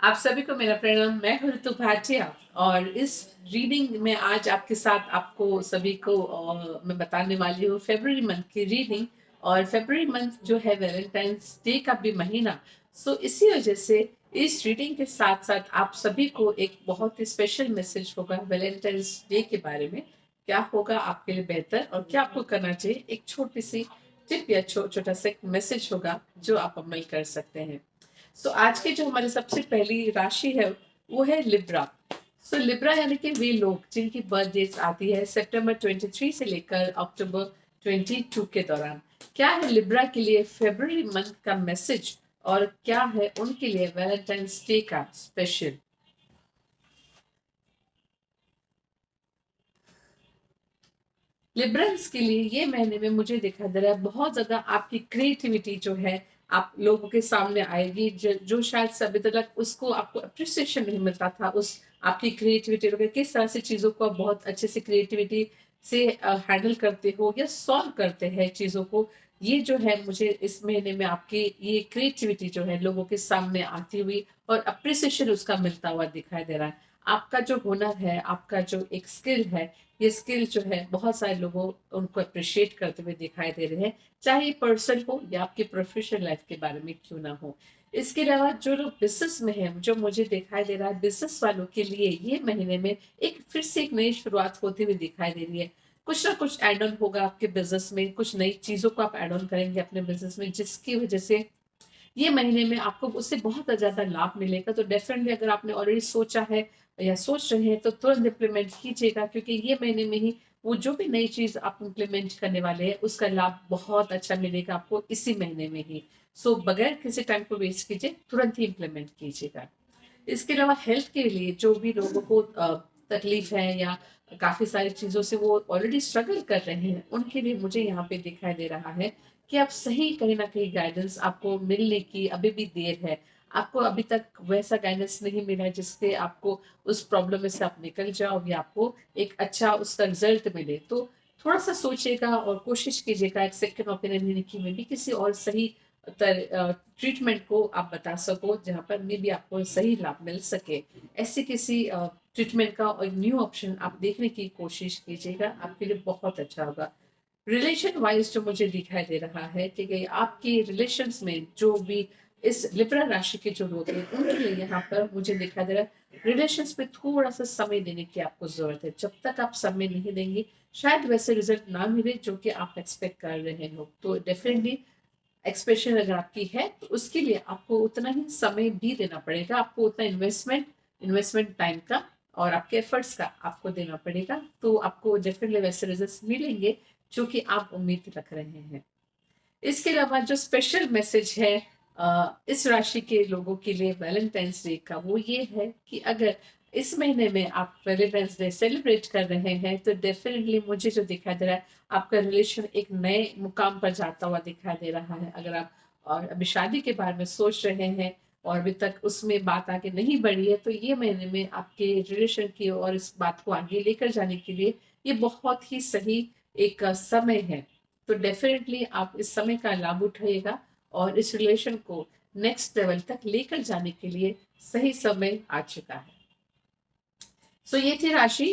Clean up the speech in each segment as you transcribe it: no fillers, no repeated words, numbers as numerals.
आप सभी को मेरा प्रणाम। मैं हूँ ऋतु भाटिया और इस रीडिंग में आज आपके साथ आपको सभी को मैं बताने वाली हूँ फरवरी मंथ की रीडिंग। और फरवरी मंथ जो है वैलेंटाइंस डे का भी महीना, सो इसी वजह से इस रीडिंग के साथ साथ आप सभी को एक बहुत ही स्पेशल मैसेज होगा वैलेंटाइंस डे के बारे में। क्या होगा आपके लिए बेहतर और क्या आपको करना चाहिए, एक छोटी सी टिप या छोटा सा मैसेज होगा जो आप अमल कर सकते हैं। सो आज की जो हमारी सबसे पहली राशि है वो है लिब्रा। सो लिब्रा यानी कि वे लोग जिनकी बर्थ डेट्स आती है सितंबर 23 से लेकर अक्टूबर 22 के दौरान। क्या है लिब्रा के लिए फरवरी मंथ का मैसेज और क्या है उनके लिए वैलेंटाइंस डे का स्पेशल। लिब्रल्स के लिए ये महीने में मुझे दिखाई दे रहा है बहुत ज्यादा आपकी क्रिएटिविटी जो है आप लोगों के सामने आएगी, जो शायद से अभी तक उसको आपको अप्रिसिएशन नहीं मिलता था उस आपकी क्रिएटिविटी को, किस तरह से चीजों को आप बहुत अच्छे से क्रिएटिविटी से हैंडल करते हो या सॉल्व करते हैं चीजों को। ये जो है मुझे इस महीने में आपकी ये क्रिएटिविटी जो है लोगों के सामने आती हुई और अप्रिसिएशन उसका मिलता हुआ दिखाई दे रहा है। आपका जो हुनर है, आपका जो एक स्किल है, ये स्किल जो है बहुत सारे लोगों उनको अप्रिशिएट करते हुए दिखाई दे रहे हैं, चाहे ये पर्सन हो या आपके प्रोफेशनल लाइफ के बारे में क्यों ना हो। इसके अलावा जो लोग बिजनेस में हैं, जो मुझे दिखाई दे रहा है बिजनेस वालों के लिए ये महीने में एक फिर से एक नई शुरुआत होती हुई दिखाई दे रही है। कुछ ना कुछ एड ऑन होगा आपके बिजनेस में, कुछ नई चीजों को आप एड ऑन करेंगे अपने बिजनेस में जिसकी वजह से ये महीने में आपको उससे बहुत ज्यादा लाभ मिलेगा। तो डेफिनेटली अगर आपने ऑलरेडी सोचा है या सोच रहे हैं तो तुरंत इम्प्लीमेंट कीजिएगा, क्योंकि ये महीने में ही वो जो भी नई चीज आप इम्प्लीमेंट करने वाले हैं उसका लाभ बहुत अच्छा मिलेगा आपको इसी महीने में ही। सो बगैर किसी टाइम को वेस्ट कीजिए, तुरंत ही इम्प्लीमेंट कीजिएगा। इसके अलावा हेल्थ के लिए जो भी लोगों को तकलीफ है या काफी सारी चीजों से वो ऑलरेडी स्ट्रगल कर रहे हैं, उनके लिए मुझे यहाँ पे दिखाई दे रहा है कि आप सही कहीं ना कहीं गाइडेंस आपको मिलने की अभी भी देर है। आपको अभी तक वैसा गाइडेंस नहीं मिला है जिससे आपको उस प्रॉब्लम में से आप निकल जाओ या आपको एक अच्छा उसका रिजल्ट मिले। तो थोड़ा सा सोचिएगा और कोशिश कीजिएगा एक सेकंड ओपिनियन लेने की में भी किसी और सही ट्रीटमेंट को आप बता सको जहाँ पर मे भी आपको सही लाभ मिल सके। ऐसे किसी ट्रीटमेंट का और न्यू ऑप्शन आप देखने की कोशिश कीजिएगा, आपके लिए बहुत अच्छा होगा। रिलेशन वाइज जो मुझे दिखाई दे रहा है कि आपके रिलेशंस में जो भी इस लिब्रा राशि के जो लोग हैं उनके लिए यहाँ पर मुझे दिखाई दे रहा है रिलेशंस में थोड़ा सा समय देने की आपको जरूरत है। जब तक आप समय नहीं देंगे शायद वैसे रिजल्ट ना मिले जो कि आप एक्सपेक्ट कर रहे हो। तो डेफिनेटली एक्सपेक्टेशन अगर आपकी है तो उसके लिए आपको उतना ही समय भी देना पड़ेगा, आपको उतना इन्वेस्टमेंट टाइम का और आपके एफर्ट्स का आपको देना पड़ेगा। तो आपको डेफिनेटली वैसे रिजल्ट्स मिलेंगे जो कि आप उम्मीद रख रहे हैं। इसके अलावा जो स्पेशल मैसेज है इस राशि के लोगों के लिए वैलेंटाइंस डे का वो ये है कि अगर इस महीने में आप वैलेंटाइंस डे सेलिब्रेट कर रहे हैं तो डेफिनेटली मुझे जो दिखाई दे रहा है आपका रिलेशन एक नए मुकाम पर जाता हुआ दिखाई दे रहा है। अगर आप और अभी शादी के बारे में सोच रहे हैं और अभी तक उसमें बात आगे नहीं बढ़ी है तो ये महीने में आपके रिलेशन की और इस बात को आगे लेकर जाने के लिए ये बहुत ही सही एक समय है। तो डेफिनेटली आप इस समय का लाभ उठाइएगा और इस रिलेशन को नेक्स्ट लेवल तक लेकर जाने के लिए सही समय आ चुका है। सो ये थी राशि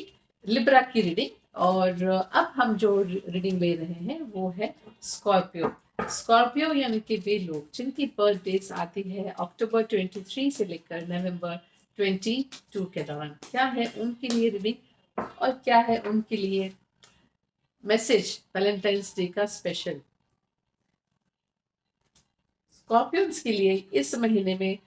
लिब्रा की रीडिंग। और अब हम जो रीडिंग ले रहे हैं वो है स्कॉर्पियो। स्कॉर्पियो यानी कि वे लोग जिनकी बर्थ डेट्स आती है अक्टूबर 23 से लेकर नवंबर 22 के दौरान। क्या है उनके लिए रीडिंग और क्या है उनके लिए मैसेज वैलेंटाइंस डे का स्पेशल। स्कॉर्पियंस के लिए इस महीने में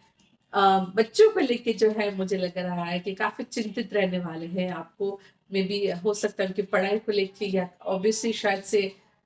बच्चों को लेके जो है मुझे लग रहा है कि काफी चिंतित रहने वाले हैं। आपको मे बी हो सकता है उनकी पढ़ाई को लेके या ऑब्वियसली शायद से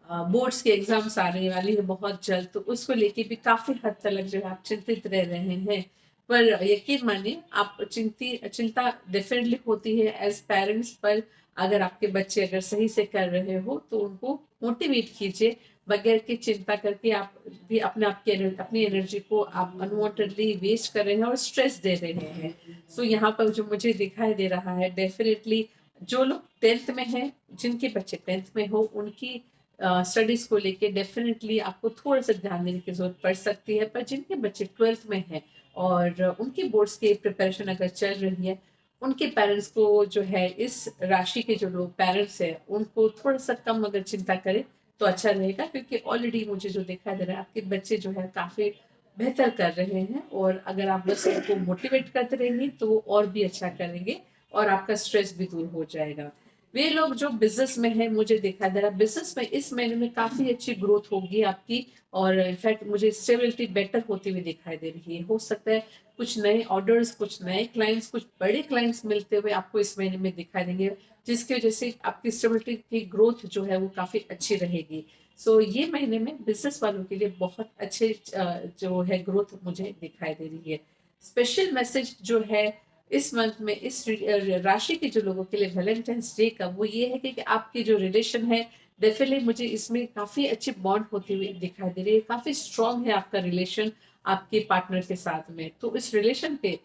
बोर्ड्स के एग्जाम्स आने वाली है बहुत जल्द, तो उसको लेके भी काफी हद तक जो है आप चिंतित रह रहे हैं। पर यकीन मानिए आप चिंता डेफिनेटली होती है एज पेरेंट्स, पर अगर आपके बच्चे अगर सही से कर रहे हो तो उनको मोटिवेट कीजिए। बगैर की चिंता करके आप भी अपने आपकी अपनी एनर्जी को आप अनवांटेडली वेस्ट कर रहे हैं और स्ट्रेस दे रहे हैं। सो यहाँ पर जो मुझे दिखाई दे रहा है डेफिनेटली जो लोग टेंथ में हैं, जिनके बच्चे टेंथ में हो उनकी स्टडीज को लेके डेफिनेटली आपको थोड़ा सा ध्यान देने की जरूरत पड़ सकती है। पर जिनके बच्चे 12th में हैं और उनकी बोर्ड्स की प्रिपरेशन अगर चल रही है, उनके पेरेंट्स को जो है इस राशि के जो लोग पेरेंट्स हैं उनको थोड़ा सा कम अगर चिंता करें तो अच्छा रहेगा, क्योंकि ऑलरेडी मुझे जो दिखाई दे रहा है आपके बच्चे जो है काफी बेहतर कर रहे हैं, और अगर आप बस उनको मोटिवेट करते रहेंगे तो वो और भी अच्छा करेंगे और आपका स्ट्रेस भी दूर हो जाएगा। वे लोग जो बिजनेस में है, मुझे दिखा दे रहा है बिजनेस में इस महीने में काफी अच्छी ग्रोथ होगी आपकी, और इनफैक्ट मुझे स्टेबिलिटी बेटर होती हुई दिखाई दे रही है। हो सकता है कुछ नए ऑर्डर्स, कुछ नए क्लाइंट्स, कुछ बड़े क्लाइंट्स मिलते हुए आपको इस महीने में दिखाई देंगे, जिसकी वजह से आपकी स्टेबिलिटी की ग्रोथ जो है वो काफी अच्छी रहेगी। सो ये महीने में बिजनेस वालों के लिए बहुत अच्छे जो है ग्रोथ मुझे दिखाई दे रही है। स्पेशल मैसेज जो है इस मंथ में इस राशि के जो लोगों के लिए वैलेंटाइंस डे का, वो ये है कि आपकी जो रिलेशन है डेफिनेटली मुझे इसमें काफी अच्छी बॉन्ड होती हुई दिखाई दे रही है, काफी स्ट्रांग है आपका रिलेशन आपके पार्टनर के साथ में। तो इस रिलेशन पे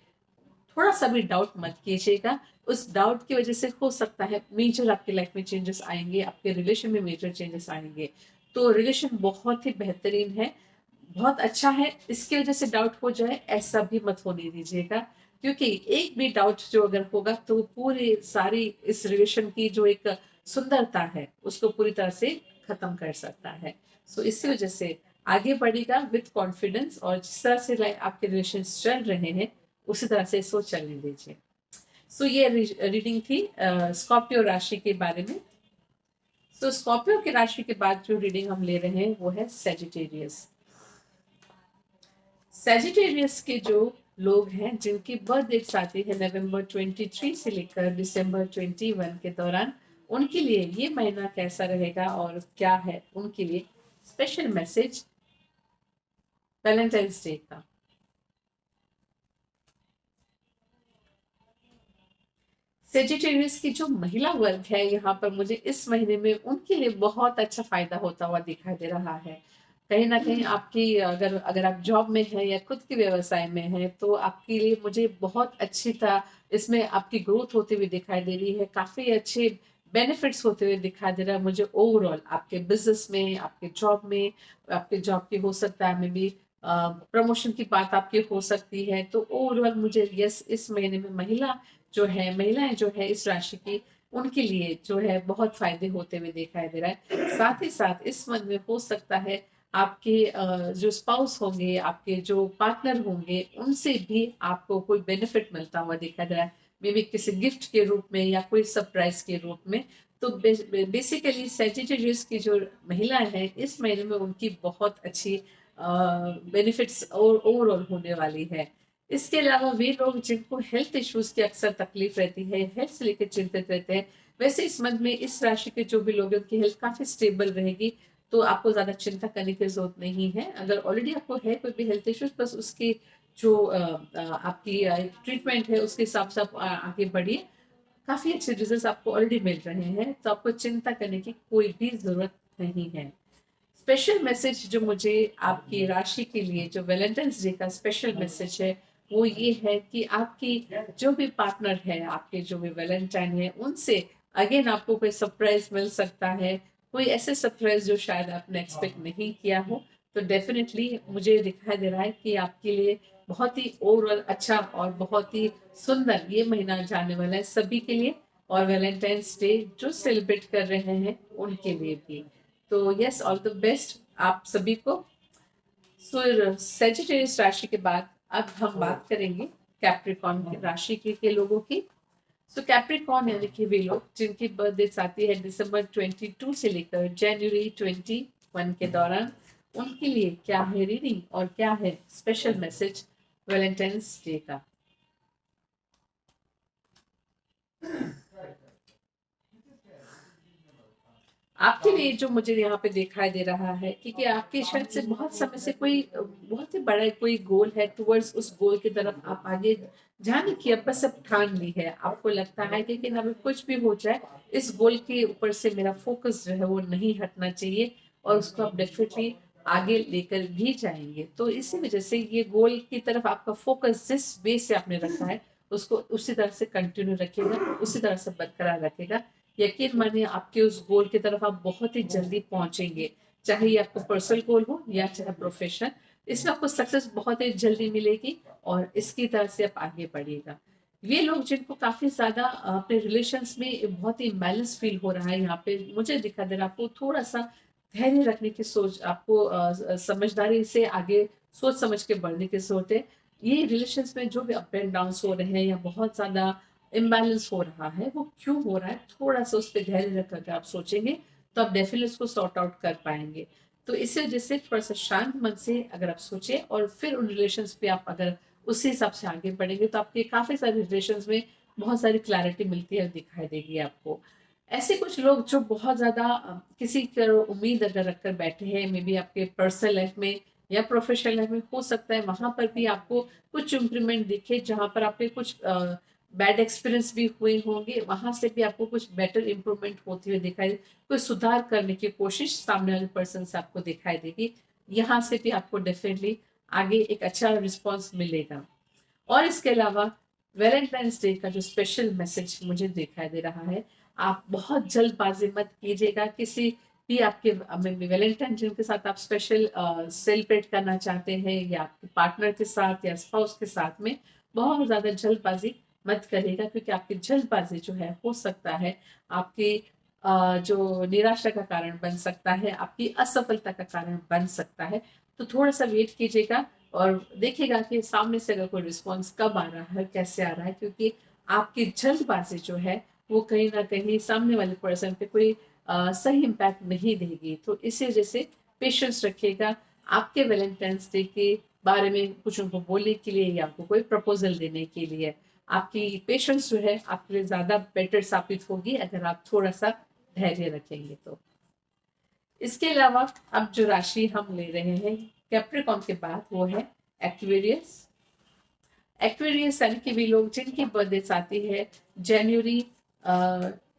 थोड़ा सा भी डाउट मत कीजिएगा। उस डाउट की वजह से हो सकता है मेजर आपके लाइफ में चेंजेस आएंगे, आपके रिलेशन में मेजर चेंजेस आएंगे। तो रिलेशन बहुत ही बेहतरीन है, बहुत अच्छा है। इसकी वजह से डाउट हो जाए ऐसा भी मत होने दीजिएगा, क्योंकि एक भी डाउट जो अगर होगा तो पूरी सारी इस रिलेशन की जो एक सुंदरता है उसको पूरी तरह से खत्म कर सकता है। सो इसी वजह से आगे बढ़ेगा विथ कॉन्फिडेंस, और जिस तरह से आपके रिलेशन चल रहे हैं उसी तरह से इसको चलने दीजिए। सो ये रीडिंग थी स्कॉर्पियो राशि के बारे में। सो स्कॉर्पियो की राशि के बाद जो रीडिंग हम ले रहे हैं वो है सेजिटेरियस। सेजिटेरियस के जो लोग हैं जिनकी बर्थ डेट्स आती है नवंबर 23 से लेकर दिसंबर 21 के दौरान, उनके लिए ये महीना कैसा रहेगा और क्या है उनके लिए स्पेशल मैसेज वैलेंटाइंस डे का। सेजिटेरियस की जो महिला वर्ग है यहाँ पर मुझे इस महीने में उनके लिए बहुत अच्छा फायदा होता हुआ दिखाई दे रहा है। कहीं ना कहीं आपकी अगर अगर आप जॉब में हैं या खुद के व्यवसाय में हैं तो आपके लिए मुझे बहुत अच्छी तरह इसमें आपकी ग्रोथ होती हुई दिखाई दे रही है, काफी अच्छे बेनिफिट्स होते हुए दिखाई दे रहा है मुझे ओवरऑल आपके बिजनेस में, आपके जॉब में। आपके जॉब की हो सकता है मे बी प्रमोशन की बात आपकी हो सकती है। तो ओवरऑल मुझे यस इस महीने में महिलाएं जो है इस राशि की, उनके लिए जो है बहुत फायदे होते हुए दिखाई दे रहा है। साथ ही साथ इस मंथ में हो सकता है आपके जो स्पाउस होंगे, आपके जो पार्टनर होंगे, उनसे भी आपको कोई बेनिफिट मिलता हुआ दिखाई दे रहा है, मे बी किसी गिफ्ट के रूप में या कोई सरप्राइज के रूप में। तो बेसिकली सेजिटेरियस की जो महिलाएं हैं इस महीने में उनकी बहुत अच्छी बेनिफिट्स ओवरऑल होने वाली है। इसके अलावा वे लोग जिनको हेल्थ इश्यूज की अक्सर तकलीफ रहती है, हेल्थ से लेकर चिंतित रहते हैं, वैसे इस मंथ में इस राशि के जो भी लोग हैं उनकी हेल्थ काफी स्टेबल रहेगी, तो आपको ज्यादा चिंता करने की जरूरत नहीं है। अगर ऑलरेडी आपको है कोई भी हेल्थ इश्यूज, बस उसकी जो आपकी ट्रीटमेंट है उसके हिसाब से आप आगे बढ़िए। काफी अच्छे रिजल्ट आपको ऑलरेडी मिल रहे हैं, तो आपको चिंता करने की कोई भी जरूरत नहीं है। स्पेशल मैसेज जो मुझे आपकी राशि के लिए जो वैलेंटाइंस डे का स्पेशल मैसेज है वो ये है कि आपकी जो भी पार्टनर है, आपके जो भी वैलेंटाइन है, उनसे अगेन आपको कोई सरप्राइज मिल सकता है, कोई ऐसे सरप्राइज जो शायद आपने एक्सपेक्ट नहीं किया हो। तो डेफिनेटली मुझे दिखाई दे रहा है कि आपके लिए बहुत ही ओवरऑल अच्छा और बहुत ही सुंदर ये महीना जाने वाला है सभी के लिए, और वैलेंटाइंस डे जो सेलिब्रेट कर रहे हैं उनके लिए भी। तो यस, ऑल द बेस्ट आप सभी को। सो सेजिटेरियस राशि के बाद अब हम बात करेंगे कैप्रिकॉर्न की राशि के लोगों की। सो कैप्रिकॉर्न यानी कि वे लोग जिनकी बर्थ डेट्स आती है दिसंबर 22 से लेकर जनवरी 21 के दौरान, उनके लिए क्या है रीडिंग और क्या है स्पेशल मैसेज वैलेंटाइंस डे का। आपके लिए जो मुझे यहाँ पे दिखाई दे रहा है, क्योंकि आपके शायद से बहुत समय से कोई बहुत ही बड़ा कोई गोल है, टुवर्ड्स उस गोल की तरफ आप आगे जाने की अब बस अब ठान ली है। आपको लगता है कि अभी कुछ भी हो जाए इस गोल के ऊपर से मेरा फोकस जो है वो नहीं हटना चाहिए, और उसको आप डेफिनेटली आगे लेकर भी जाएंगे। तो इसी वजह से ये गोल की तरफ आपका फोकस जिस वे से आपने रखा है उसको उसी तरह से कंटिन्यू रखेगा, उसी तरह से बरकरार रखेगा। यकीन मानिए आपके उस गोल की तरफ आप बहुत ही जल्दी पहुंचेंगे, चाहे ये आपको पर्सनल गोल हो या चाहे प्रोफेशनल। इसमें आपको सक्सेस बहुत ही जल्दी मिलेगी और इसकी तरह से आप आगे बढ़िएगा। ये लोग जिनको काफी ज्यादा अपने रिलेशंस में बहुत ही इम्बैलेंस फील हो रहा है, यहाँ पे मुझे दिखा दे रहा है आपको थोड़ा सा धैर्य रखने की सोच, आपको समझदारी से आगे सोच समझ के बढ़ने की सोच है। ये रिलेशंस में जो भी अप एंड डाउन हो रहे हैं या बहुत ज्यादा इम्बैलेंस हो रहा है, वो क्यों हो रहा है, थोड़ा सा उस पर धैर्य रख करके आप सोचेंगे तो आप डेफिनेटली उसको सॉर्ट आउट कर पाएंगे। तो इसी वजह से थोड़ा सा शांत मन से अगर आप सोचें और फिर उन रिलेशंस पे आप अगर उसी हिसाब से आगे बढ़ेंगे तो आपके काफी सारे रिलेशंस में बहुत सारी क्लैरिटी मिलती है, दिखाई देगी आपको। ऐसे कुछ लोग जो बहुत ज्यादा किसी की उम्मीद अगर रखकर बैठे हैं, मे बी आपके पर्सनल लाइफ में या प्रोफेशनल लाइफ में, हो सकता है वहां पर भी आपको कुछ इंप्रूवमेंट दिखे, जहां पर आपके कुछ बैड एक्सपीरियंस भी हुए होंगे, वहां से भी आपको कुछ बेटर इंप्रूवमेंट होती हुई दिखाई, कोई सुधार करने की कोशिश सामने वाले पर्सन से आपको दिखाई देगी। यहाँ से भी आपको डेफिनेटली आगे एक अच्छा रिस्पॉन्स मिलेगा। और इसके अलावा वैलेंटाइंस डे का जो स्पेशल मैसेज मुझे दिखाई दे रहा है, आप बहुत जल्दबाजी मत कीजिएगा किसी भी आपके वैलेंटाइन डे के साथ आप स्पेशल सेलिब्रेट करना चाहते हैं या आपके पार्टनर के साथ या स्पाउस के साथ में, बहुत ज्यादा जल्दबाजी मत करिएगा, क्योंकि आपकी जल्दबाजी जो है हो सकता है आपकी जो निराशा का कारण बन सकता है, आपकी असफलता का कारण बन सकता है। तो थोड़ा सा वेट कीजिएगा और देखिएगा कि सामने से अगर कोई रिस्पॉन्स कब आ रहा है, कैसे आ रहा है, क्योंकि आपकी जल्दबाजी जो है वो कहीं ना कहीं सामने वाले पर्सन पे कोई सही इम्पैक्ट नहीं देगी। तो इसी वजह से पेशेंस रखिएगा। आपके वैलेंटाइंस डे के बारे में कुछ उनको बोलने के लिए या आपको कोई प्रपोजल देने के लिए आपकी पेशेंस जो है आपके लिए ज्यादा बेटर साबित होगी अगर आप थोड़ा सा धैर्य रखेंगे तो। इसके अलावा अब जो राशि हम ले रहे हैं कैप्रिकॉन के बाद, वो है एक्वेरियस। एक्वेरियस यानी कि भी लोग जिनकी बर्थडे आती है जनवरी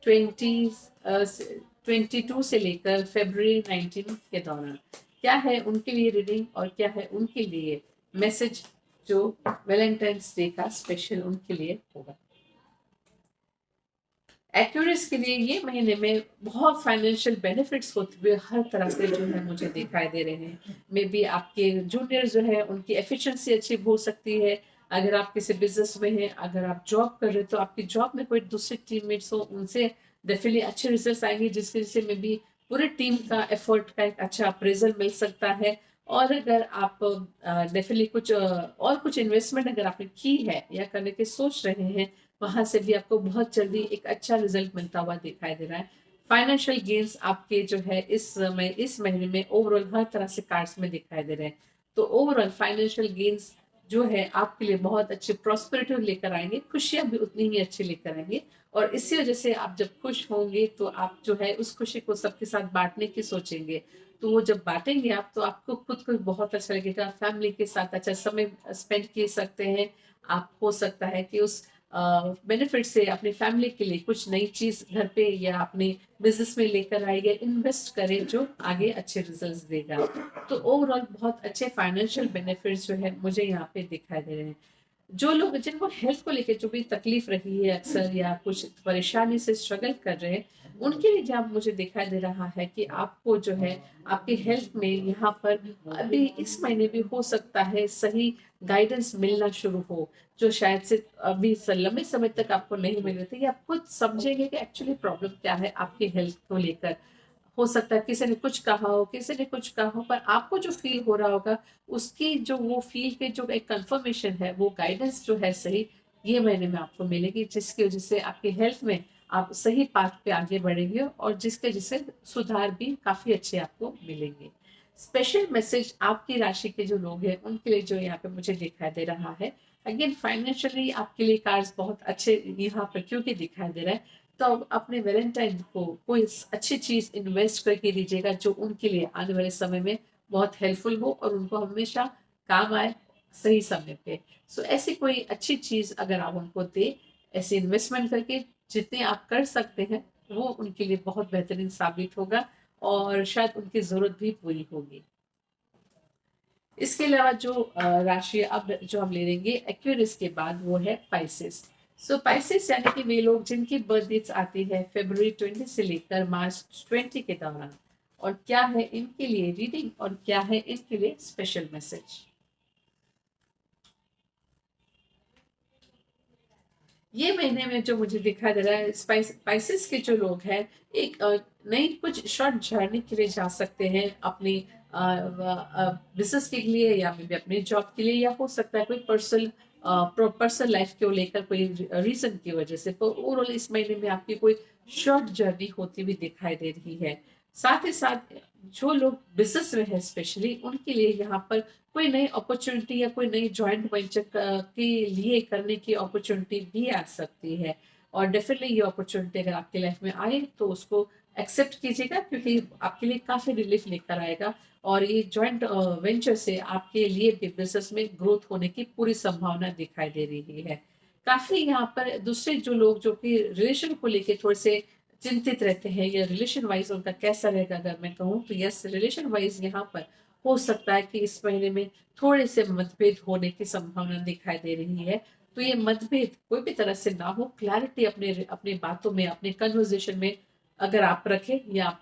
22 से लेकर फरवरी 19 के दौरान, क्या है उनके लिए रीडिंग और क्या है उनके लिए मैसेज जो वैलेंटाइंस डे का स्पेशल उनके लिए होगा। एक्यूरेस के लिए ये महीने में बहुत फाइनेंशियल बेनिफिट्स होते हुए हर तरह से जो है मुझे दिखाई दे रहे हैं। मे बी आपके जूनियर जो है उनकी एफिशिएंसी अच्छी हो सकती है। अगर आप किसी बिजनेस में हैं, अगर आप जॉब कर रहे हो, तो आपकी जॉब में कोई दूसरे टीममेट्स हो, उनसे डेफिनेटली अच्छे रिजल्ट आएंगे, जिसकी वजह से मे बी पूरे टीम का एफर्ट का एक अच्छा अप्रेजल मिल सकता है। और अगर आप डेफिनेटली कुछ और कुछ इन्वेस्टमेंट अगर आपने की है या करने की सोच रहे हैं, वहां से भी आपको बहुत जल्दी एक अच्छा रिजल्ट मिलता हुआ दिखाई दे रहा है। फाइनेंशियल गेन्स आपके जो है इस महीने में ओवरऑल हर तरह से कार्ड्स में दिखाई दे रहे हैं। तो ओवरऑल फाइनेंशियल गेन्स जो है आपके लिए बहुत अच्छे प्रॉस्पेरिटी लेकर आएंगे, खुशियां भी उतनी ही अच्छी लेकर आएंगे। और इसी वजह से आप जब खुश होंगे तो आप जो है उस खुशी को सबके साथ बांटने की सोचेंगे। तो वो जब बांटेंगे आप, तो आपको खुद को बहुत अच्छा लगेगा, फैमिली के साथ अच्छा समय स्पेंड कर सकते हैं आप। हो सकता है कि उस बेनिफिट से अपनी फैमिली के लिए कुछ नई चीज घर पे या अपने बिजनेस में लेकर आए या इन्वेस्ट करें जो आगे अच्छे रिजल्ट्स देगा। तो ओवरऑल बहुत अच्छे फाइनेंशियल बेनिफिट्स जो है मुझे यहाँ पे दिखाई दे रहे हैं। जो लोग जिनको हेल्थ को लेकर जो भी तकलीफ रही है अक्सर या कुछ परेशानी से स्ट्रगल कर रहे हैं, उनके लिए जब मुझे दिखाई दे रहा है कि आपको जो है आपके हेल्थ में यहाँ पर अभी इस महीने भी हो सकता है सही गाइडेंस मिलना शुरू हो, जो शायद से अभी लंबे समय तक आपको नहीं मिल रहे थे, या आप खुद समझेंगे कि एक्चुअली प्रॉब्लम क्या है आपकी हेल्थ को लेकर। हो सकता है किसी ने कुछ कहा हो, किसी ने कुछ कहा हो, पर आपको जो फील हो रहा होगा उसकी जो वो फील के जो एक कंफर्मेशन है, वो गाइडेंस जो है सही, ये महीने में आपको मिलेगी, जिसकी वजह से आपकी हेल्थ में आप सही पाथ पे आगे बढ़ेंगे और जिसके वजह से सुधार भी काफी अच्छे आपको मिलेंगे। स्पेशल मैसेज आपकी राशि के जो लोग हैं उनके लिए जो यहाँ पे मुझे दिखाई दे रहा है, अगेन फाइनेंशियली आपके लिए कार्ड्स बहुत अच्छे यहाँ पर क्योंकि दिखाई दे रहा है। तो अपने वैलेंटाइन को कोई अच्छी चीज इन्वेस्ट करके दीजिएगा जो उनके लिए आने वाले समय में बहुत हेल्पफुल हो और उनको हमेशा काम आए सही समय पे। सो ऐसी कोई अच्छी चीज अगर आप उनको दे, ऐसे इन्वेस्टमेंट करके जितने आप कर सकते हैं, वो उनके लिए बहुत बेहतरीन साबित होगा और शायद उनकी जरूरत भी पूरी होगी। इसके अलावा जो राशि अब जो हम ले लेंगे एक्वेरियस के बाद, वो है पाइसेस। सो पाइसेस यानी कि वे लोग जिनकी बर्थ डेट्स आती है फरवरी 20 से लेकर मार्च 20 के दौरान, और क्या है इनके लिए रीडिंग और क्या है इनके लिए स्पेशल मैसेज। ये महीने में जो मुझे दिखाई दे रहा है, स्पाइसेस के जो लोग हैं एक नई कुछ शॉर्ट जर्नी के लिए जा सकते हैं, अपनी बिजनेस के लिए या मे बी अपने जॉब के लिए, या हो सकता है कोई पर्सनल लाइफ को लेकर कोई रीजन की वजह से। तो ओवरऑल इस महीने में आपकी कोई शॉर्ट जर्नी होती हुई दिखाई दे रही है। साथ ही साथ जो लोग बिजनेस में है स्पेशली उनके लिए यहाँ पर कोई नई अपॉर्चुनिटी या कोई नई जॉइंट वेंचर के लिए करने की अपॉर्चुनिटी भी आ सकती है। और डेफिनेटली ये अपॉर्चुनिटी अगर आपकी लाइफ में आए तो उसको एक्सेप्ट कीजिएगा, क्योंकि आपके लिए काफी रिलीफ लेकर आएगा। और ये जॉइंट वेंचर से आपके लिए भी बिजनेस में ग्रोथ होने की पूरी संभावना दिखाई दे रही है। काफी यहाँ पर दूसरे जो लोग जो कि रिलेशन को लेके थोड़े से चिंतित रहते हैं, या रिलेशन वाइज उनका कैसा रहेगा अगर मैं कहूँ तो यस, रिलेशन वाइज यहाँ पर हो सकता है कि इस महीने में थोड़े से मतभेद होने की संभावना दिखाई दे रही है। तो ये मतभेद कोई भी तरह से ना हो, क्लैरिटी अपने अपनी बातों में, अपने कन्वर्जेशन में अगर आप रखें, या आप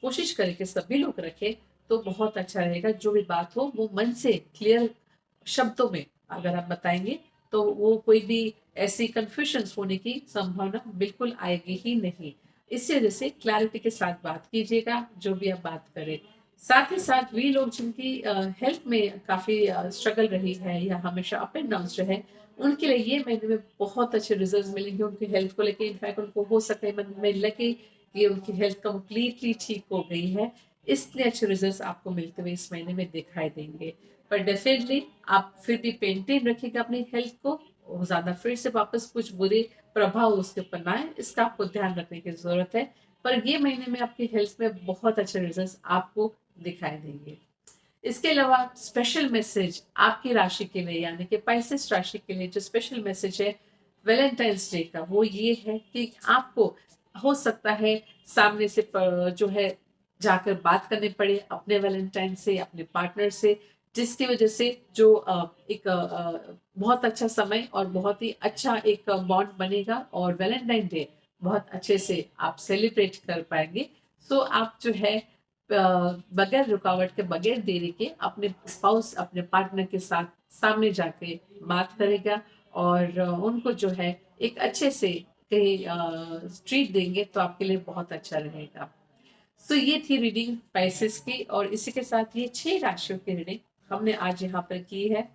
कोशिश करें कि सभी लोग रखें, तो बहुत अच्छा रहेगा। जो भी बात हो वो मन से क्लियर शब्दों में अगर आप बताएंगे तो वो कोई भी ऐसी कंफ्यूजन होने की संभावना बिल्कुल आएगी ही नहीं। इसी वजह से क्लैरिटी के साथ बात कीजिएगा जो भी आप बात करें। साथ ही साथ वे लोग जिनकी हेल्थ में काफी स्ट्रगल रही है या हमेशा अप एंड डाउन रहे, उनके लिए ये महीने में बहुत अच्छे रिजल्ट मिलेंगे उनकी हेल्थ को लेके। इनफैक्ट उनको हो सकता है मन में लगे कि उनकी हेल्थ कंप्लीटली ठीक हो गई है, इसलिए अच्छे रिजल्ट्स आपको मिलते हुए इस महीने में दिखाई देंगे। पर डेफिनेटली आप फिर भी मेंटेन रखिएगा अपनी हेल्थ को, और ज्यादा फिर से वापस कुछ बुरे प्रभाव उसके ऊपर ना आए, इसका आपको ध्यान रखने की जरूरत है। पर ये महीने में आपकी हेल्थ में बहुत अच्छे रिजल्ट्स आपको दिखाई देंगे। इसके अलावा स्पेशल मैसेज आपकी राशि के लिए यानी कि पाइसेस राशि के लिए जो स्पेशल मैसेज है वैलेंटाइंस डे का, वो ये है कि आपको हो सकता है सामने से जो है जाकर बात करनी पड़े अपने वैलेंटाइन से, अपने पार्टनर से, जिसकी वजह से जो एक बहुत अच्छा समय और बहुत ही अच्छा एक बॉन्ड बनेगा, और वैलेंटाइन डे बहुत अच्छे से आप सेलिब्रेट कर पाएंगे। सो आप जो है बगैर रुकावट के, बगैर देरी के अपने स्पाउस, अपने पार्टनर के साथ सामने जाके बात करेगा, और उनको जो है एक अच्छे से कहीं ट्रीट देंगे तो आपके लिए बहुत अच्छा रहेगा। सो ये थी रीडिंग स्पाइसेस की, और इसी के साथ ये 6 राशियों की रीडिंग हमने आज यहाँ पर की है।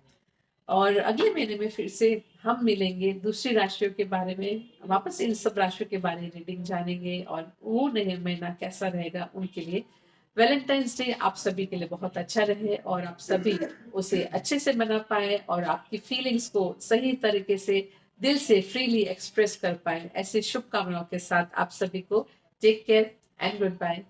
और अगले महीने में फिर से हम मिलेंगे दूसरी राशियों के बारे में, वापस इन सब राशियों के बारे में रीडिंग जानेंगे और वो नया महीना कैसा रहेगा उनके लिए। वैलेंटाइंस डे आप सभी के लिए बहुत अच्छा रहे और आप सभी उसे अच्छे से मना पाए और आपकी फीलिंग्स को सही तरीके से दिल से फ्रीली एक्सप्रेस कर पाए, ऐसे शुभकामनाओं के साथ आप सभी को take care and good bye.